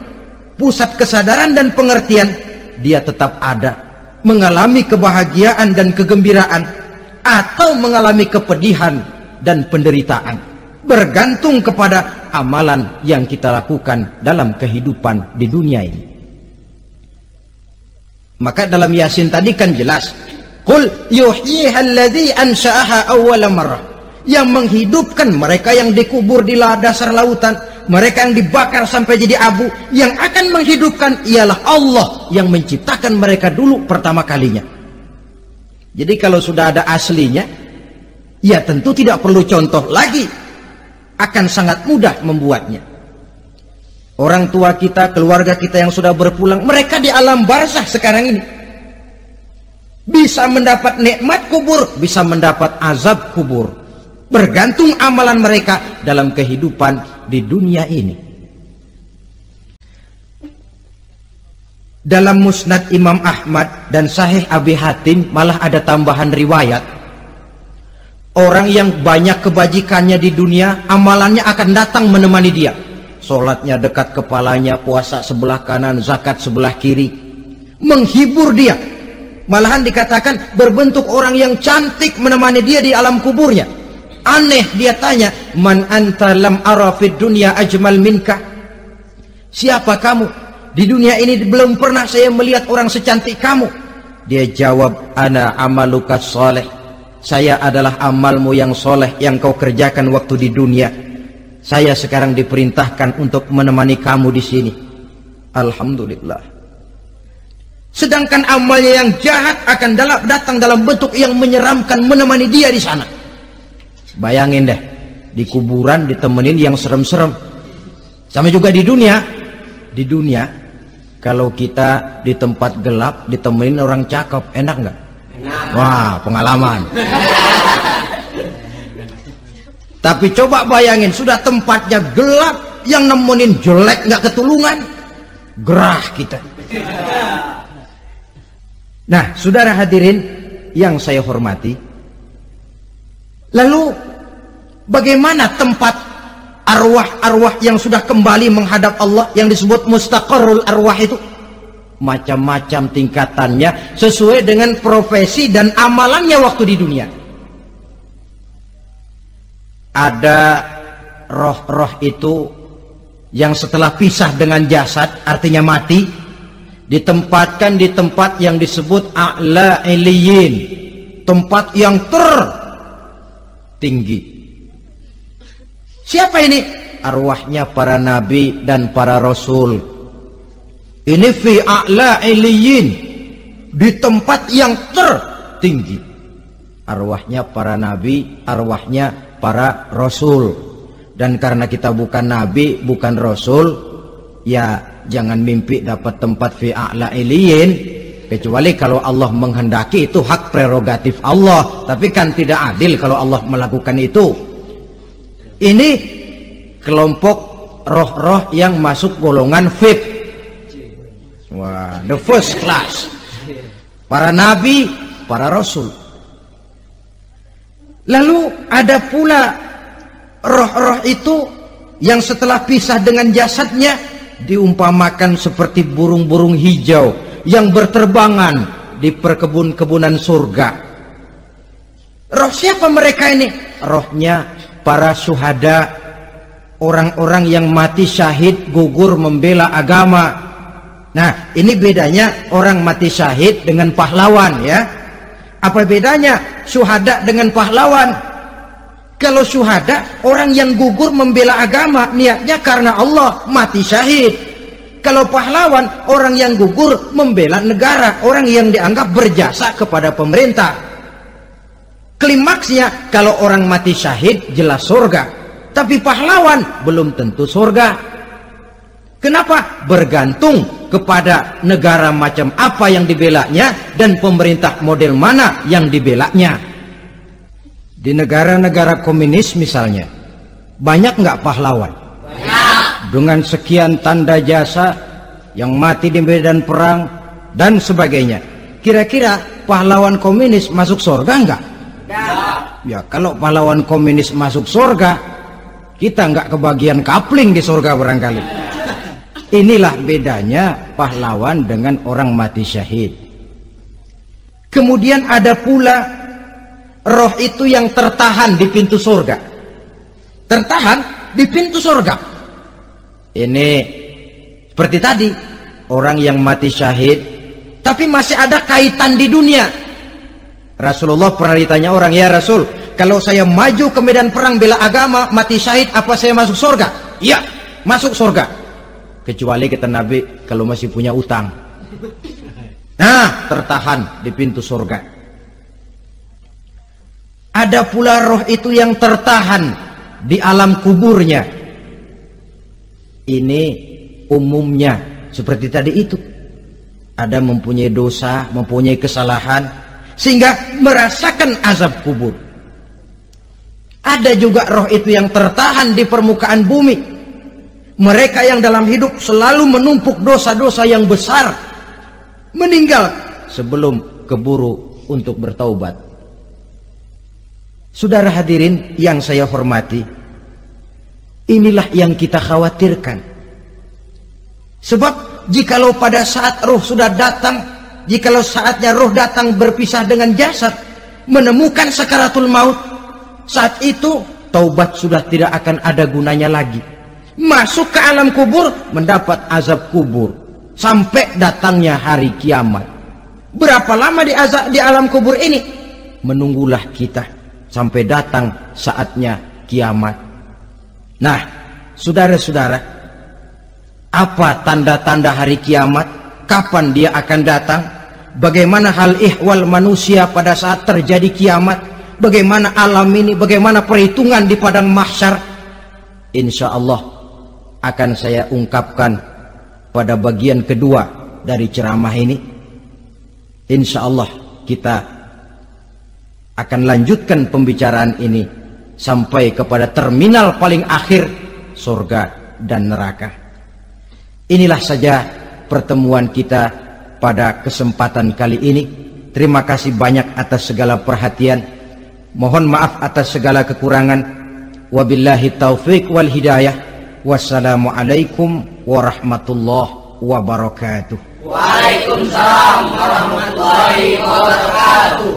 pusat kesadaran dan pengertian, dia tetap ada, mengalami kebahagiaan dan kegembiraan atau mengalami kepedihan dan penderitaan, bergantung kepada amalan yang kita lakukan dalam kehidupan di dunia ini. Maka dalam Yasin tadi kan jelas, qul yuhyiha alladzi ansha'aha awwala marrah, yang menghidupkan mereka yang dikubur di dasar lautan, mereka yang dibakar sampai jadi abu, yang akan menghidupkan ialah Allah yang menciptakan mereka dulu pertama kalinya. Jadi kalau sudah ada aslinya, ya tentu tidak perlu contoh lagi, akan sangat mudah membuatnya. Orang tua kita, keluarga kita yang sudah berpulang, mereka di alam barzah sekarang ini bisa mendapat nikmat kubur, bisa mendapat azab kubur, bergantung amalan mereka dalam kehidupan di dunia ini. Dalam Musnad Imam Ahmad dan Sahih Abi Hatim malah ada tambahan riwayat, orang yang banyak kebajikannya di dunia, amalannya akan datang menemani dia. Sholatnya dekat kepalanya, puasa sebelah kanan, zakat sebelah kiri, menghibur dia. Malahan dikatakan berbentuk orang yang cantik menemani dia di alam kuburnya. Aneh, dia tanya, man anta lam ara fid dunya ajmal minka, siapa kamu? Di dunia ini belum pernah saya melihat orang secantik kamu. Dia jawab, ana amaluka soleh, saya adalah amalmu yang soleh yang kau kerjakan waktu di dunia. Saya sekarang diperintahkan untuk menemani kamu di sini. Alhamdulillah. Sedangkan amalnya yang jahat akan datang dalam bentuk yang menyeramkan menemani dia di sana. Bayangin deh, di kuburan ditemenin yang serem-serem. Sama juga di dunia. Di dunia, kalau kita di tempat gelap ditemenin orang cakep, enak nggak? Wah, pengalaman. Tapi coba bayangin, sudah tempatnya gelap, yang nemenin jelek nggak ketulungan, gerah kita. Nah, saudara hadirin yang saya hormati, lalu bagaimana tempat arwah-arwah yang sudah kembali menghadap Allah yang disebut mustaqarrul arwah itu? Macam-macam tingkatannya sesuai dengan profesi dan amalannya waktu di dunia. Ada roh-roh itu yang setelah pisah dengan jasad, artinya mati, ditempatkan di tempat yang disebut a'la iliyin, tempat yang tertinggi. Siapa ini? Arwahnya para nabi dan para rasul. Ini fi a'la iliyin, di tempat yang tertinggi. Arwahnya para nabi, arwahnya para rasul. Dan karena kita bukan nabi, bukan rasul, ya jangan mimpi dapat tempat fi a'la iliyin, kecuali kalau Allah menghendaki. Itu hak prerogatif Allah, tapi kan tidak adil kalau Allah melakukan itu. Ini kelompok roh-roh yang masuk golongan VIP. Wah, the first class. Para nabi, para rasul. Lalu ada pula roh-roh itu yang setelah pisah dengan jasadnya diumpamakan seperti burung-burung hijau yang berterbangan di perkebun-kebunan surga. Roh siapa mereka ini? Rohnya para syuhada, orang-orang yang mati syahid gugur membela agama. Nah, ini bedanya orang mati syahid dengan pahlawan, ya. Apa bedanya syuhada dengan pahlawan? Kalau syuhada, orang yang gugur membela agama, niatnya karena Allah, mati syahid. Kalau pahlawan, orang yang gugur membela negara, orang yang dianggap berjasa kepada pemerintah. Klimaksnya, kalau orang mati syahid jelas surga, tapi pahlawan belum tentu surga. Kenapa? Bergantung kepada negara macam apa yang dibelanya dan pemerintah model mana yang dibelanya. Di negara-negara komunis misalnya, banyak nggak pahlawan? Banyak. Dengan sekian tanda jasa yang mati di medan perang dan sebagainya. Kira-kira pahlawan komunis masuk surga nggak? Ya, kalau pahlawan komunis masuk surga, kita nggak kebagian kapling di surga barangkali. Inilah bedanya pahlawan dengan orang mati syahid. Kemudian ada pula roh itu yang tertahan di pintu surga. Tertahan di pintu surga. Ini seperti tadi, orang yang mati syahid tapi masih ada kaitan di dunia. Rasulullah pernah ditanya orang, ya Rasul, kalau saya maju ke medan perang bela agama, mati syahid, apa saya masuk surga? Iya, masuk surga. Kecuali kata Nabi, kalau masih punya utang. Nah, tertahan di pintu surga. Ada pula roh itu yang tertahan di alam kuburnya. Ini umumnya seperti tadi itu. Ada mempunyai dosa, mempunyai kesalahan, sehingga merasakan azab kubur. Ada juga roh itu yang tertahan di permukaan bumi. Mereka yang dalam hidup selalu menumpuk dosa-dosa yang besar, meninggal sebelum keburu untuk bertaubat. Saudara hadirin yang saya hormati, inilah yang kita khawatirkan. Sebab jikalau pada saat roh sudah datang, jikalau saatnya roh datang berpisah dengan jasad, menemukan sakaratul maut, saat itu taubat sudah tidak akan ada gunanya lagi. Masuk ke alam kubur, mendapat azab kubur sampai datangnya hari kiamat. Berapa lama di alam kubur ini? Menunggulah kita sampai datang saatnya kiamat. Nah, saudara-saudara, apa tanda-tanda hari kiamat? Kapan dia akan datang? Bagaimana hal ihwal manusia pada saat terjadi kiamat? Bagaimana alam ini? Bagaimana perhitungan di padang mahsyar? Insya Allah akan saya ungkapkan pada bagian kedua dari ceramah ini. Insya Allah kita akan lanjutkan pembicaraan ini sampai kepada terminal paling akhir, surga dan neraka. Inilah saja pertemuan kita pada kesempatan kali ini. Terima kasih banyak atas segala perhatian. Mohon maaf atas segala kekurangan. Wabillahi taufiq wal hidayah. Wassalamualaikum warahmatullahi wabarakatuh. Waalaikumsalam warahmatullahi wabarakatuh.